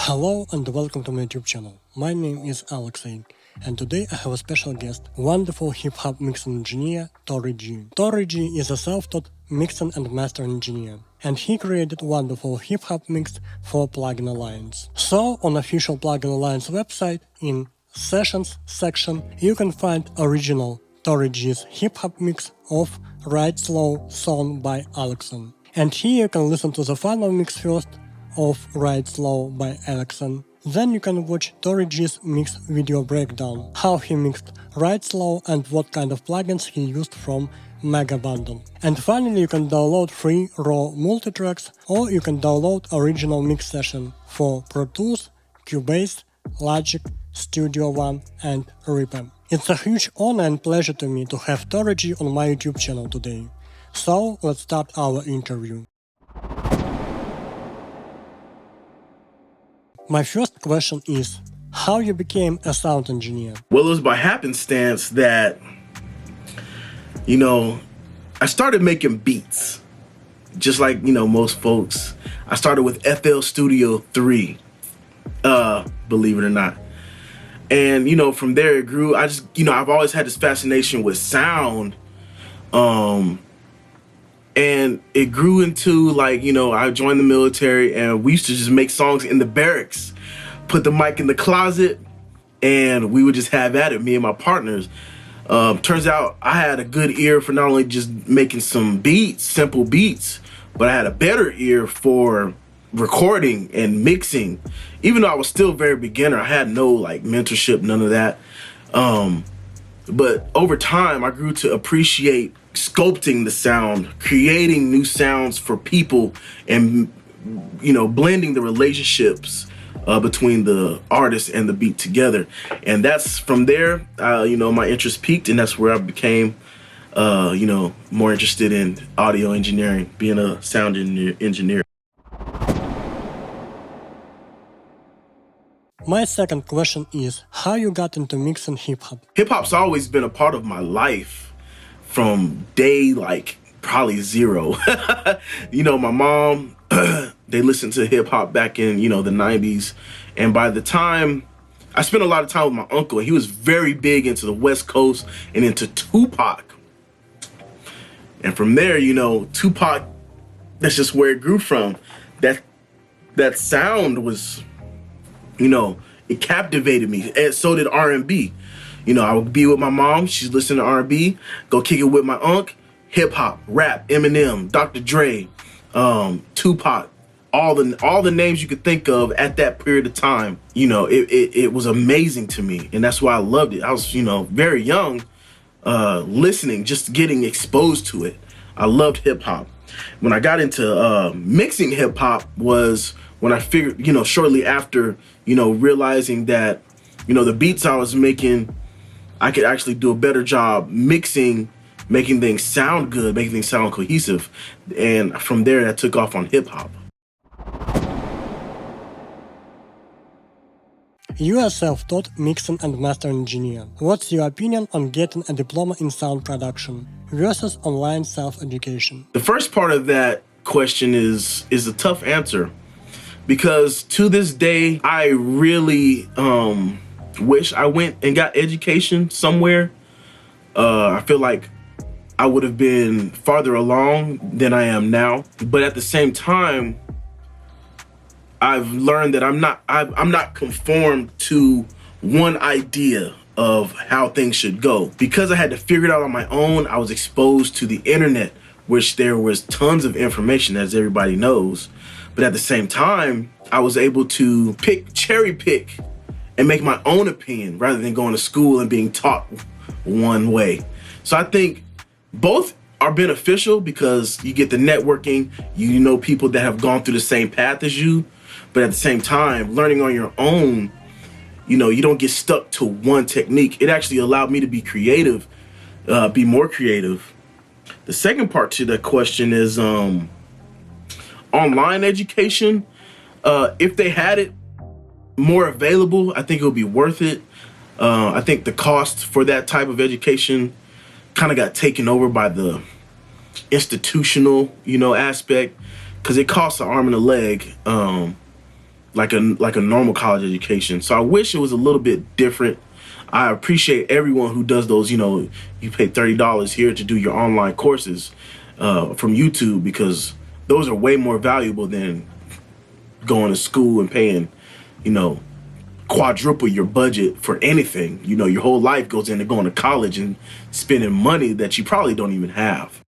Hello and welcome to my YouTube channel. My name is Alexei, and today I have a special guest, wonderful hip-hop mixing engineer, Tory G. Tory G is a self-taught mixing and mastering engineer, and he created wonderful hip-hop mix for Plugin Alliance. So, on official Plugin Alliance website, in Sessions section, you can find original Tory G's hip-hop mix of Ride Slow song by Alexon. And here you can listen to the final mix first of Ride Slow by Alexon. Then you can watch Tory G's mix video breakdown, how he mixed Ride Slow and what kind of plugins he used from Mega Bundle. And finally you can download free raw multitracks, or you can download original mix session for Pro Tools, Cubase, Logic, Studio One and Dripp. It's a huge honor and pleasure to me to have Tory G on my YouTube channel today. So let's start our interview. My first question is, how you became a sound engineer? Well, it was by happenstance that, I started making beats. Just like, most folks. I started with FL Studio 3, believe it or not. And, from there it grew. I've always had this fascination with sound. And it grew into I joined the military and we used to just make songs in the barracks, put the mic in the closet, and we would just have at it, me and my partners. Turns out I had a good ear for not only just making some beats, simple beats, but I had a better ear for recording and mixing. Even though I was still very beginner, I had no mentorship, none of that. But over time, I grew to appreciate sculpting the sound, creating new sounds for people, and blending the relationships between the artist and the beat together. And that's from there, my interest peaked, and that's where I became, more interested in audio engineering, being a sound engineer. My second question is, how you got into mixing hip-hop? Hip-hop's always been a part of my life from day, probably zero. My mom, they listened to hip-hop back in, the 90s. And by the time, I spent a lot of time with my uncle. He was very big into the West Coast and into Tupac. And from there, Tupac, that's just where it grew from. That sound was, it captivated me, and so did R&B. I would be with my mom, she's listening to R&B, go kick it with my uncle, hip-hop, rap, Eminem, Dr. Dre, Tupac, all the names you could think of at that period of time. It was amazing to me, and that's why I loved it. I was, very young, listening, just getting exposed to it. I loved hip-hop. When I got into mixing hip-hop was when I figured, shortly after, realizing that, the beats I was making, I could actually do a better job mixing, making things sound good, making things sound cohesive. And from there, that took off on hip hop. You are a self-taught mixing and mastering engineer. What's your opinion on getting a diploma in sound production versus online self-education? The first part of that question is a tough answer, because to this day, I really wish I went and got education somewhere. I feel like I would have been farther along than I am now. But at the same time, I've learned that I'm not conformed to one idea of how things should go. Because I had to figure it out on my own, I was exposed to the internet, which there was tons of information, as everybody knows. But at the same time, I was able to cherry pick and make my own opinion rather than going to school and being taught one way. So I think both are beneficial because you get the networking, you know people that have gone through the same path as you, but at the same time, learning on your own, you don't get stuck to one technique. It actually allowed me to be creative, be more creative. The second part to that question is online education. If they had it more available, I think it would be worth it. I think the cost for that type of education kind of got taken over by the institutional, aspect, because it costs an arm and a leg. like a normal college education. So I wish it was a little bit different. I appreciate everyone who does those, you know, you pay $30 here to do your online courses from YouTube, because those are way more valuable than going to school and paying, you know, quadruple your budget for anything. You know, your whole life goes into going to college and spending money that you probably don't even have.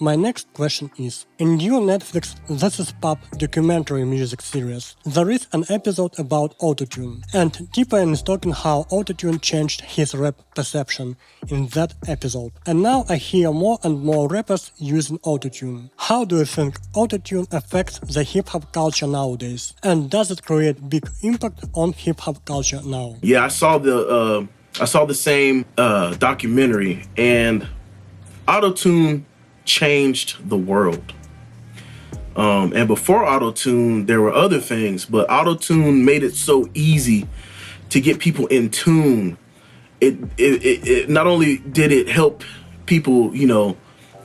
My next question is, in new Netflix This Is Pop documentary music series, there is an episode about autotune, and T-Pain is talking how autotune changed his rap perception in that episode. And now I hear more and more rappers using autotune. How do you think autotune affects the hip-hop culture nowadays? And does it create big impact on hip-hop culture now? Yeah, I saw the same documentary, and autotune changed the world. And before autotune, there were other things, but autotune made it so easy to get people in tune. It not only did it help people, you know,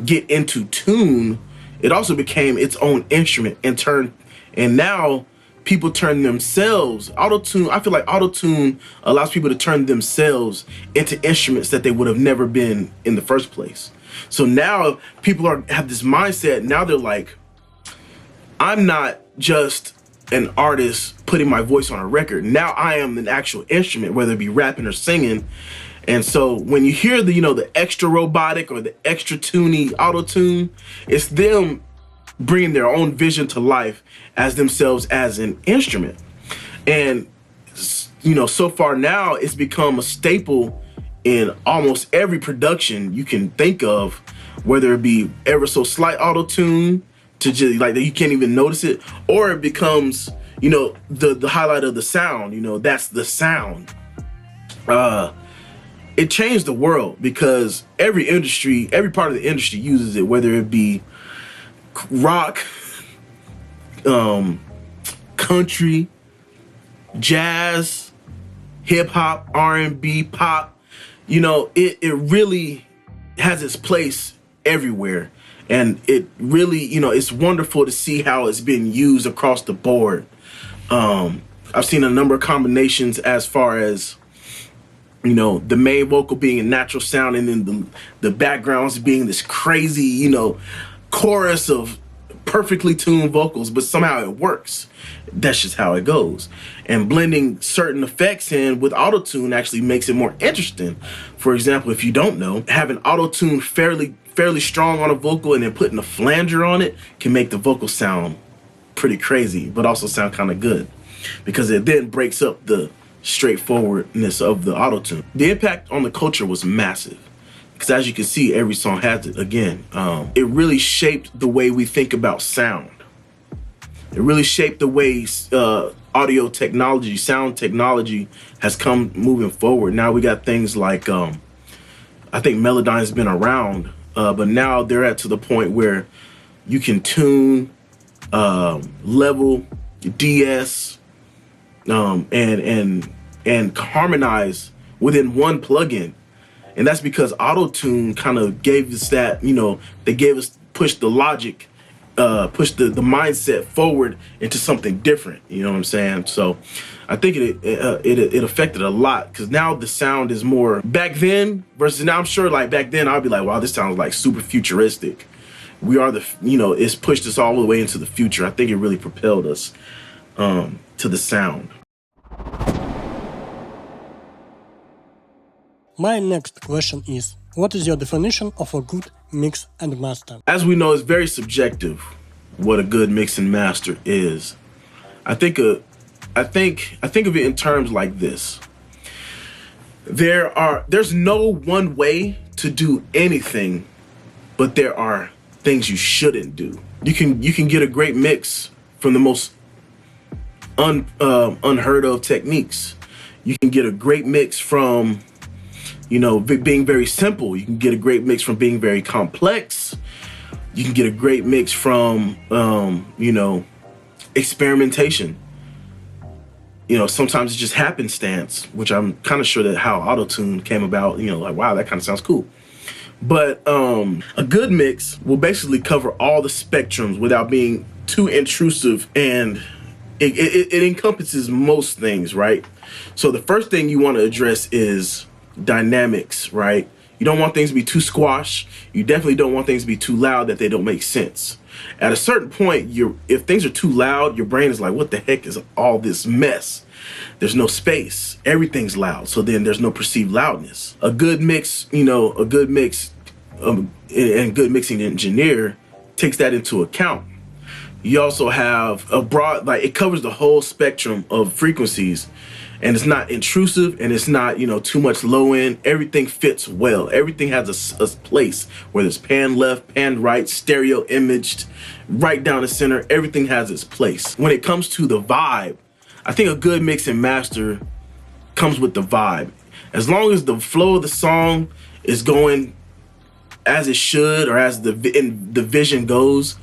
get into tune, it also became its own instrument and now people turn themselves, I feel like autotune allows people to turn themselves into instruments that they would have never been in the first place. So now people have this mindset. Now they're like, I'm not just an artist putting my voice on a record. Now I am an actual instrument, whether it be rapping or singing. And so when you hear the, you know, the extra robotic or the extra tuney auto-tune, it's them bringing their own vision to life as themselves as an instrument. And, you know, so far now it's become a staple in almost every production you can think of, whether it be ever so slight auto-tune to just like that you can't even notice it, or it becomes, you know, the highlight of the sound, you know, that's the sound. It changed the world because every part of the industry uses it, whether it be rock, country, jazz, hip hop, R&B, pop. You know, it really has its place everywhere. And it really, you know, it's wonderful to see how it's been used across the board. I've seen a number of combinations as far as, you know, the main vocal being a natural sound and then the backgrounds being this crazy, you know, chorus of perfectly tuned vocals, but somehow it works. That's just how it goes. And blending certain effects in with auto-tune actually makes it more interesting. For example, if you don't know, having auto-tune fairly strong on a vocal and then putting a flanger on it can make the vocal sound pretty crazy, but also sound kind of good because it then breaks up the straightforwardness of the auto-tune. The impact on the culture was massive. Because as you can see, every song has it again. It really shaped the way we think about sound. It really shaped the way audio technology, sound technology has come moving forward. Now we got things like, I think Melodyne's been around, but now they're to the point where you can tune, level, DS, and harmonize within one plugin. And that's because auto-tune kind of gave us that, you know, pushed the logic, pushed the mindset forward into something different. You know what I'm saying? So I think it affected a lot because now the sound is more back then versus now. I'm sure like back then I'd be like, wow, this sounds like super futuristic. We are it's pushed us all the way into the future. I think it really propelled us to the sound. My next question is, what is your definition of a good mix and master? As we know, it's very subjective what a good mix and master is. I think of it in terms like this. There's no one way to do anything, but there are things you shouldn't do. You can get a great mix from the most unheard of techniques. You can get a great mix from, you know, being very simple. You can get a great mix from being very complex. You can get a great mix from, you know, experimentation. You know, sometimes it's just happenstance, which I'm kind of sure that how auto-tune came about, you know, like, wow, that kind of sounds cool. But a good mix will basically cover all the spectrums without being too intrusive, and it encompasses most things, right? So the first thing you want to address is dynamics, right? You don't want things to be too squash. You definitely don't want things to be too loud that they don't make sense. At a certain point, if things are too loud, your brain is like, what the heck is all this mess? There's no space. Everything's loud. So then there's no perceived loudness. A good mix, and good mixing engineer takes that into account. You also have a broad, like, it covers the whole spectrum of frequencies, and it's not intrusive, and it's not, too much low end. Everything fits well. Everything has a place, whether it's pan left, pan right, stereo imaged, right down the center. Everything has its place. When it comes to the vibe, I think a good mix and master comes with the vibe. As long as the flow of the song is going as it should, or as the vision goes,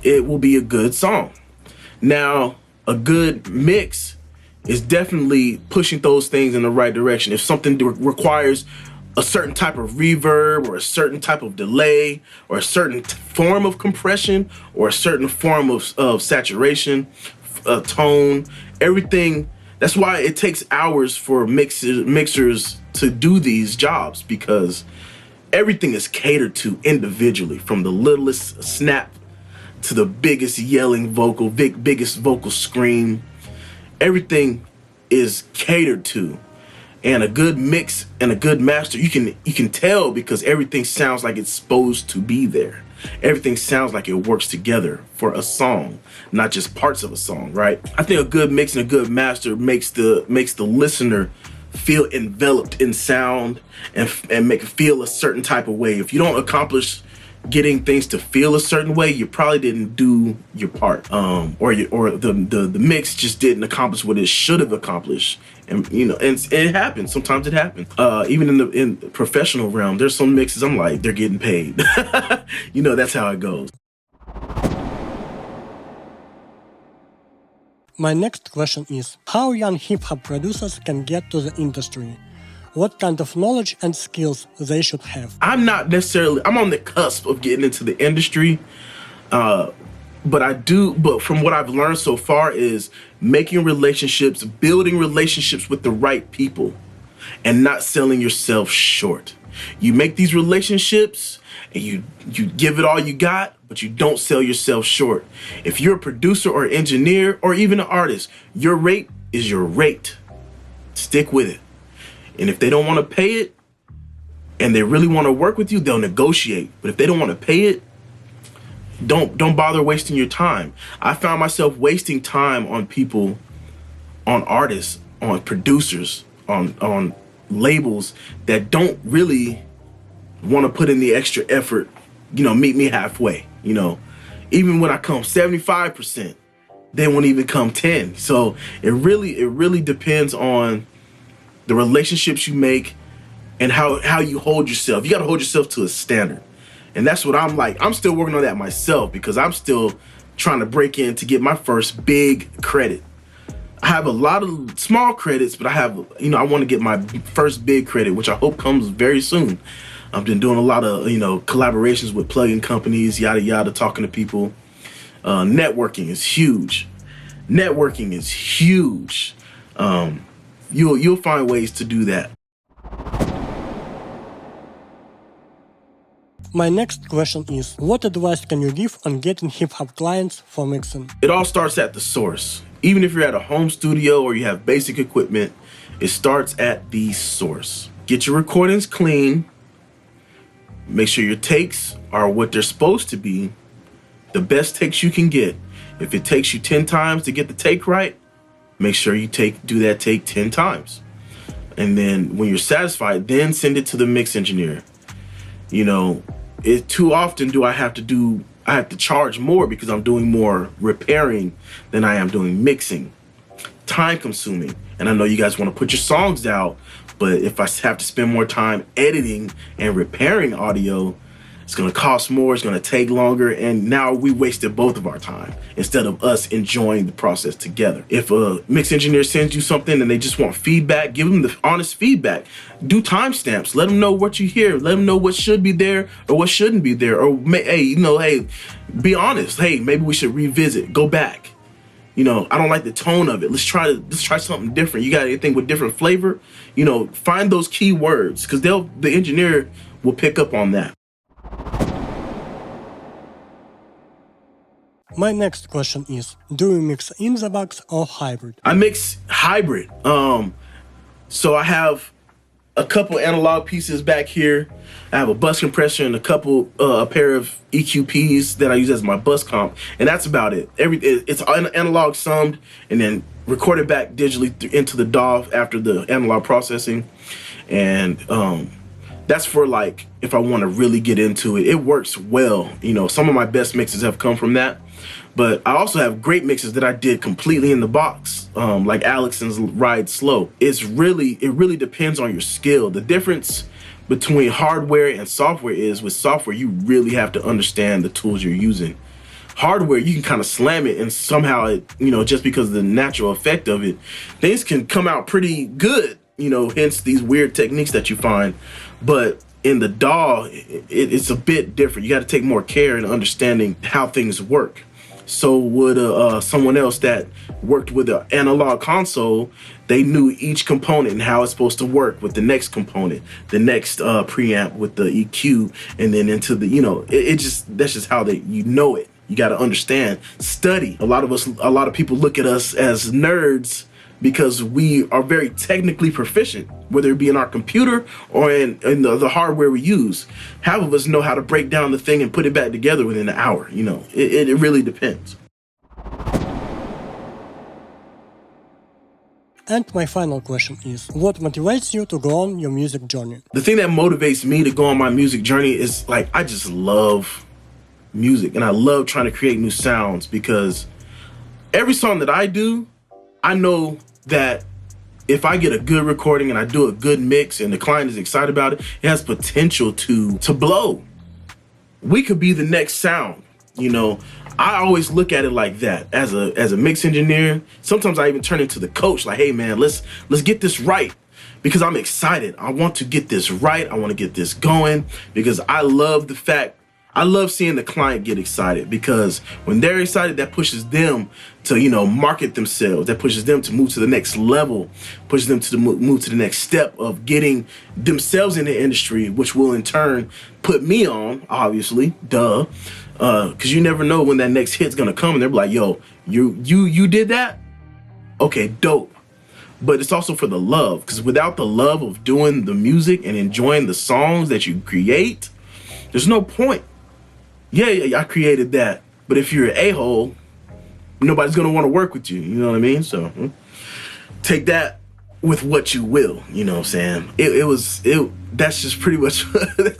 it will be a good song. Now, a good mix is definitely pushing those things in the right direction. If something requires a certain type of reverb, or a certain type of delay, or a certain form of compression, or a certain form of saturation, tone, everything. That's why it takes hours for mixers to do these jobs, because everything is catered to individually, from the littlest snap to the biggest yelling vocal, biggest vocal scream. Everything is catered to. And a good mix and a good master, you can tell, because everything sounds like it's supposed to be there. Everything sounds like it works together for a song, not just parts of a song, right? I think a good mix and a good master makes the listener feel enveloped in sound, and make it feel a certain type of way. If you don't accomplish getting things to feel a certain way, you probably didn't do your part, or the mix just didn't accomplish what it should have accomplished. And and it happens. Sometimes it happens. Even in the professional realm, there's some mixes I'm like, they're getting paid. That's how it goes. My next question is, how young hip-hop producers can get to the industry? What kind of knowledge and skills they should have? I'm on the cusp of getting into the industry. But from what I've learned so far is making relationships, building relationships with the right people, and not selling yourself short. You make these relationships and you give it all you got, but you don't sell yourself short. If you're a producer or engineer or even an artist, your rate is your rate. Stick with it. And if they don't want to pay it and they really want to work with you, they'll negotiate. But if they don't want to pay it, don't bother wasting your time. I found myself wasting time on people, on artists, on producers, on labels that don't really want to put in the extra effort, meet me halfway. Even when I come 75%, they won't even come 10. So it really depends on the relationships you make and how you hold yourself. You got to hold yourself to a standard. And that's what I'm like. I'm still working on that myself, because I'm still trying to break in to get my first big credit. I have a lot of small credits, but I want to get my first big credit, which I hope comes very soon. I've been doing a lot of, collaborations with plugin companies, yada, yada, talking to people. Networking is huge. You'll find ways to do that. My next question is, what advice can you give on getting hip-hop clients for mixing? It all starts at the source. Even if you're at a home studio or you have basic equipment, it starts at the source. Get your recordings clean. Make sure your takes are what they're supposed to be. The best takes you can get. If it takes you 10 times to get the take right, make sure you do that take 10 times. And then when you're satisfied, then send it to the mix engineer. Too often I have to charge more because I'm doing more repairing than I am doing mixing. Time consuming. And I know you guys want to put your songs out, but if I have to spend more time editing and repairing audio, It's gonna cost more, it's gonna take longer, and now we wasted both of our time instead of us enjoying the process together. If a mix engineer sends you something and they just want feedback, give them the honest feedback. Do timestamps, let them know what you hear, let them know what should be there or what shouldn't be there, or hey, be honest. Hey, maybe we should revisit, go back. I don't like the tone of it. Let's try something different. You got anything with different flavor? Find those key words, because the engineer will pick up on that. My next question is, do you mix in the box or hybrid? I mix hybrid. So I have a couple analog pieces back here. I have a bus compressor and a pair of EQPs that I use as my bus comp, and that's about it. It's analog summed and then recorded back digitally into the DAW after the analog processing, and that's for like if I want to really get into it. It works well. Some of my best mixes have come from that. But I also have great mixes that I did completely in the box, like Alex's Ride Slow. It really depends on your skill. The difference between hardware and software is, with software, you really have to understand the tools you're using. Hardware, you can kind of slam it, and somehow just because of the natural effect of it, things can come out pretty good, hence these weird techniques that you find. But in the DAW, it's a bit different. You got to take more care in understanding how things work. So would someone else that worked with an analog console, they knew each component and how it's supposed to work with the next component, the next preamp with the EQ, and then into the, that's just how it. You got to understand, study. A lot of people look at us as nerds because we are very technically proficient, whether it be in our computer or in the hardware we use. Half of us know how to break down the thing and put it back together within an hour. It really depends. And my final question is, what motivates you to go on your music journey? The thing that motivates me to go on my music journey is, I just love music, and I love trying to create new sounds, because every song that I do, I know that if I get a good recording and I do a good mix and the client is excited about it, it has potential to blow. We could be the next sound. I always look at it like that as a mix engineer. Sometimes I even turn into the coach, like, hey man, let's get this right, because I'm excited. I want to get this right. I want to get this going, because I love seeing the client get excited, because when they're excited, that pushes them to, market themselves. That pushes them to move to the next level, pushes them to move to the next step of getting themselves in the industry, which will in turn put me on, obviously, duh. Because you never know when that next hit's gonna come, and they're like, yo, you did that? Okay, dope. But it's also for the love, because without the love of doing the music and enjoying the songs that you create, there's no point. Yeah, I created that. But if you're an a-hole, nobody's going to want to work with you. You know what I mean? So take that with what you will. You know what I'm saying? That's just pretty much,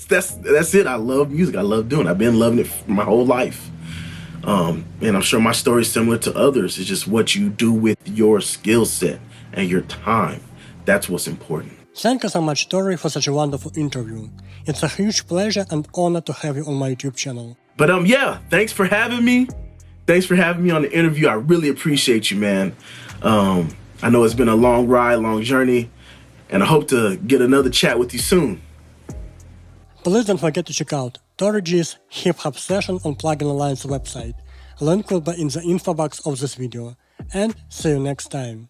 that's it. I love music. I love doing it. I've been loving it for my whole life. And I'm sure my story is similar to others. It's just what you do with your skill set and your time. That's what's important. Thank you so much, Tory, for such a wonderful interview. It's a huge pleasure and honor to have you on my YouTube channel. But yeah, thanks for having me. Thanks for having me on the interview. I really appreciate you, man. I know it's been a long ride, long journey, and I hope to get another chat with you soon. Please don't forget to check out Tory G's Hip Hop Session on Plugin Alliance website. Link will be in the info box of this video. And see you next time.